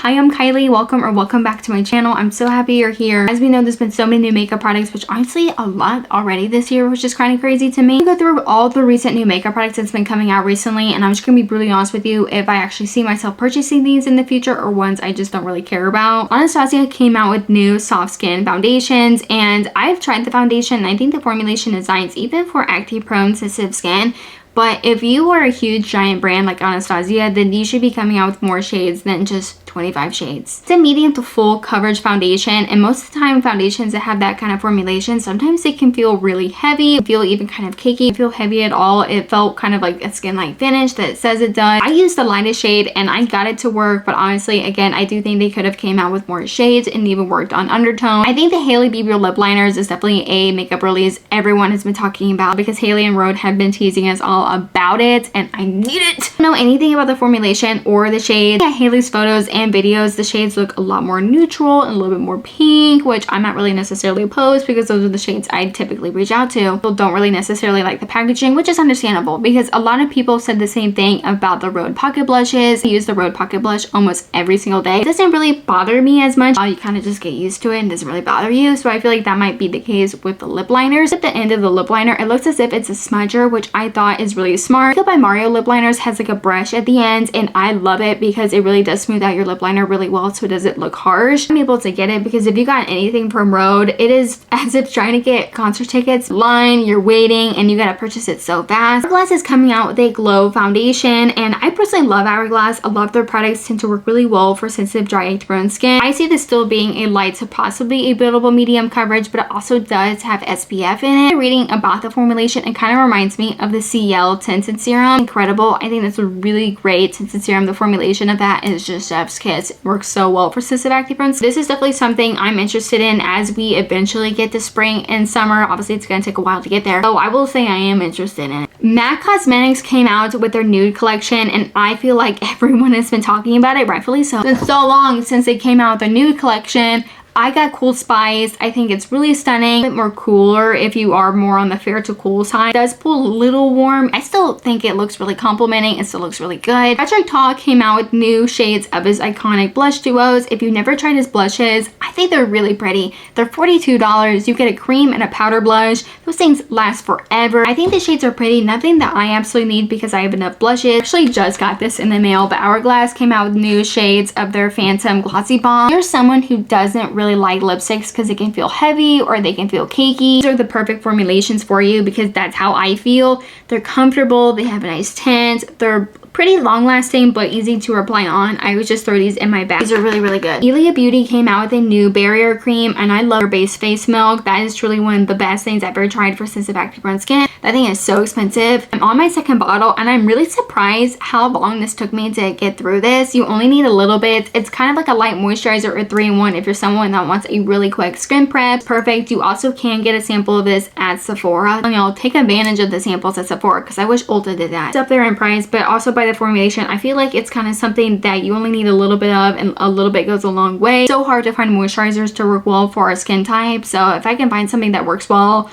Hi, I'm Kylie. Welcome back to my channel. I'm so happy you're here. As we know, there's been so many new makeup products, which honestly a lot already this year, which is kind of crazy to me. I'm gonna go through all the recent new makeup products that's been coming out recently, and I'm just gonna be brutally honest with you if I actually see myself purchasing these in the future or ones I just don't really care about. Anastasia came out with new soft skin foundations, and I've tried the foundation and I think the formulation is nice even for acne prone sensitive skin. But if you are a huge giant brand like Anastasia, then you should be coming out with more shades than just 25 shades. It's a medium to full coverage foundation, and most of the time foundations that have that kind of formulation, sometimes they can feel really heavy, feel even kind of cakey, feel heavy at all. It felt kind of like a skin-like finish that it says it does. I used the lightest shade and I got it to work, but honestly, again, I do think they could have came out with more shades and even worked on undertone. I think the Hailey BB Lip Liners is definitely a makeup release everyone has been talking about because Hailey and Rhode have been teasing us all about it, and I need it. I don't know anything about the formulation or the shades. At Hailey's photos and videos, the shades look a lot more neutral and a little bit more pink, which I'm not really necessarily opposed because those are the shades I typically reach out to. People don't really necessarily like the packaging, which is understandable because a lot of people said the same thing about the Rhode pocket blushes. I use the Rhode pocket blush almost every single day. It doesn't really bother me as much. You kind of just get used to it and it doesn't really bother you. So I feel like that might be the case with the lip liners. At the end of the lip liner, it looks as if it's a smudger, which I thought is really smart. Makeup by Mario lip liners has like a brush at the end, and I love it because it really does smooth out your lip liner really well so it doesn't look harsh. I'm able to get it because if you got anything from Rhode, it is as if trying to get concert tickets. Line, you're waiting, and you gotta purchase it so fast. Hourglass is coming out with a glow foundation, and I personally love Hourglass. A lot of their products tend to work really well for sensitive, dry, acne prone skin. I see this still being a light to possibly a buildable medium coverage, but it also does have SPF in it. Reading about the formulation, it kind of reminds me of the CL tinted serum. Incredible. I think that's a really great tinted serum. The formulation of that is just chef's kiss. It works so well for sensitive acne prone. This is definitely something I'm interested in as we eventually get to spring and summer. Obviously, it's going to take a while to get there, so I will say I am interested in it. MAC Cosmetics came out with their Nude Collection, and I feel like everyone has been talking about it, rightfully so. It's been so long since they came out with their Nude Collection. I got Cool Spice. I think it's really stunning. A bit more cooler if you are more on the fair to cool side. It does pull a little warm. I still think it looks really complimenting. It still looks really good. Patrick Ta came out with new shades of his iconic blush duos. If you've never tried his blushes, I think they're really pretty. They're $42. You get a cream and a powder blush. Those things last forever. I think the shades are pretty. Nothing that I absolutely need because I have enough blushes. Actually just got this in the mail, but Hourglass came out with new shades of their Phantom Glossy Balms. If you're someone who doesn't really like lipsticks because it can feel heavy or they can feel cakey, these are the perfect formulations for you because that's how I feel. They're comfortable, they have a nice tint, they're pretty long lasting but easy to apply on. I would just throw these in my bag. These are really, really good. Ilia Beauty came out with a new barrier cream, and I love their base face milk. That is truly one of the best things I've ever tried for sensitive acne prone skin. That thing is so expensive. I'm on my second bottle and I'm really surprised how long this took me to get through this. You only need a little bit. It's kind of like a light moisturizer or 3-in-1 if you're someone that wants a really quick skin prep. Perfect. You also can get a sample of this at Sephora. And y'all take advantage of the samples at Sephora because I wish Ulta did that. It's up there in price, but also by the formulation, I feel like it's kind of something that you only need a little bit of, and a little bit goes a long way. So hard to find moisturizers to work well for our skin type, so if I can find something that works well,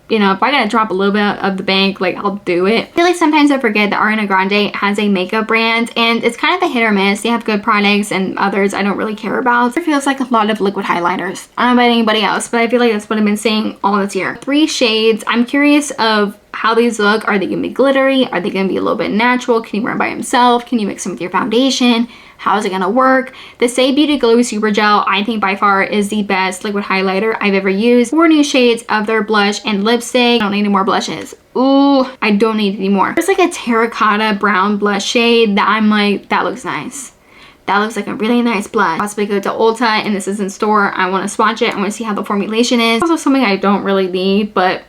you know, if I gotta drop a little bit of the bank, like, I'll do it. I feel like sometimes I forget that Ariana Grande has a makeup brand, and it's kind of a hit or miss. They have good products and others I don't really care about. It feels like a lot of liquid highlighters. I don't know about anybody else, but I feel like that's what I've been seeing all this year. 3 shades. I'm curious of how these look. Are they gonna be glittery? Are they gonna be a little bit natural? Can you wear them by himself? Can you mix them with your foundation? How is it gonna work? The Say Beauty Glowy Super Gel, I think by far is the best liquid highlighter I've ever used. 4 new shades of their blush and lipstick. I don't need any more blushes. Ooh, I don't need any more. There's like a terracotta brown blush shade that I'm like, that looks nice. That looks like a really nice blush. Possibly go to Ulta, and this is in store. I want to swatch it. I want to see how the formulation is. Also something I don't really need, but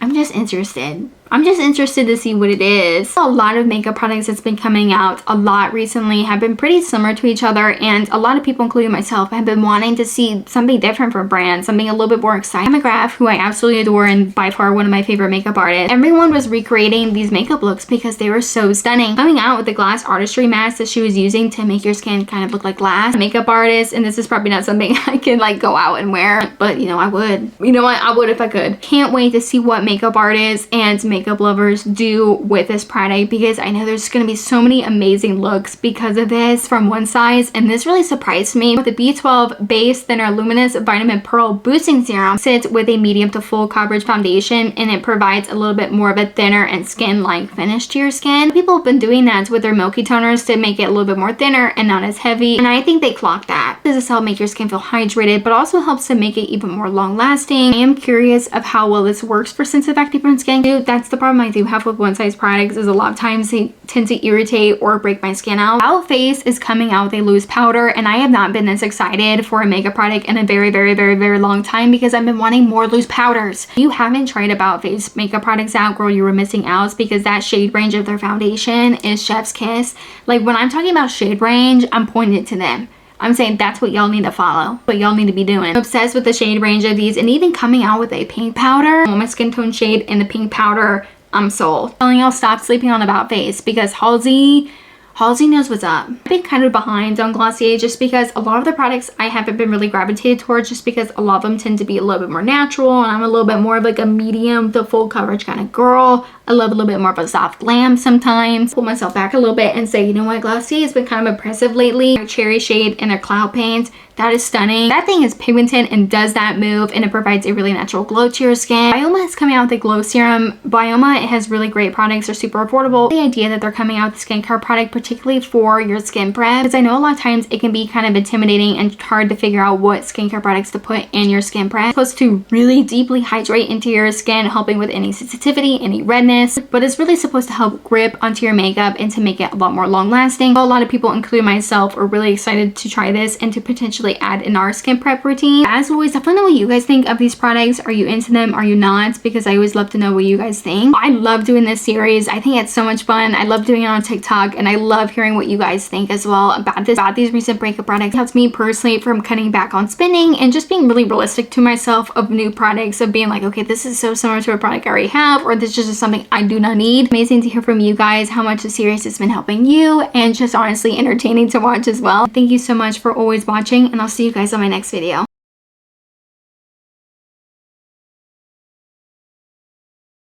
I'm just interested. I'm just interested to see what it is. A lot of makeup products that's been coming out a lot recently have been pretty similar to each other, and a lot of people, including myself, have been wanting to see something different from brands, something a little bit more exciting. McGrath, who I absolutely adore and by far one of my favorite makeup artists, everyone was recreating these makeup looks because they were so stunning. Coming out with the glass artistry mask that she was using to make your skin kind of look like glass. Makeup artist, and this is probably not something I can like go out and wear, but you know, I would. You know what? I would if I could. Can't wait to see what makeup artists and makeup lovers do with this product, because I know there's going to be so many amazing looks because of this from one size, and this really surprised me. With the B12 Base Thinner Luminous Vitamin Pearl Boosting Serum, sits with a medium to full coverage foundation, and it provides a little bit more of a thinner and skin-like finish to your skin. People have been doing that with their milky toners to make it a little bit more thinner and not as heavy, and I think they clocked that. This does help make your skin feel hydrated, but also helps to make it even more long-lasting. I am curious of how well this works for sensitive acne-prone skin. Dude, that's the problem I do have with one-size products, is a lot of times they tend to irritate or break my skin out. About Face is coming out with a loose powder, and I have not been this excited for a makeup product in a very long time, because I've been wanting more loose powders. If you haven't tried About Face makeup products out, girl, you were missing out, because that shade range of their foundation is chef's kiss. Like, when I'm talking about shade range, I'm pointing to them. I'm saying that's what y'all need to follow, what y'all need to be doing. I'm obsessed with the shade range of these, and even coming out with a pink powder. My skin tone shade in the pink powder, I'm sold. I'm telling y'all, stop sleeping on About Face, because Halsey knows what's up. I've been kind of behind on Glossier, just because a lot of the products I haven't been really gravitated towards, just because a lot of them tend to be a little bit more natural, and I'm a little bit more of like a medium to full coverage kind of girl. I love a little bit more of a soft glam sometimes. Pull myself back a little bit and say, you know what, Glossier has been kind of impressive lately. Their cherry shade in their cloud paint, that is stunning. That thing is pigmented and does that move, and it provides a really natural glow to your skin. Byoma is coming out with a glow serum. Byoma, it has really great products. They're super affordable. The idea that they're coming out with a skincare product, particularly for your skin prep, because I know a lot of times it can be kind of intimidating and hard to figure out what skincare products to put in your skin prep. It's supposed to really deeply hydrate into your skin, helping with any sensitivity, any redness, but it's really supposed to help grip onto your makeup and to make it a lot more long lasting. A lot of people, including myself, are really excited to try this and to potentially add in our skin prep routine. As always, definitely know what you guys think of these products. Are you into them? Are you not? Because I always love to know what you guys think. I love doing this series. I think it's so much fun. I love doing it on TikTok, and I love hearing what you guys think as well about these recent breakup products. It helps me personally from cutting back on spending and just being really realistic to myself of new products, of being like, okay, this is so similar to a product I already have, or this is just something I do not need. Amazing to hear from you guys how much the series has been helping you, and just honestly entertaining to watch as well. Thank you so much for always watching, and I'll see you guys on my next video.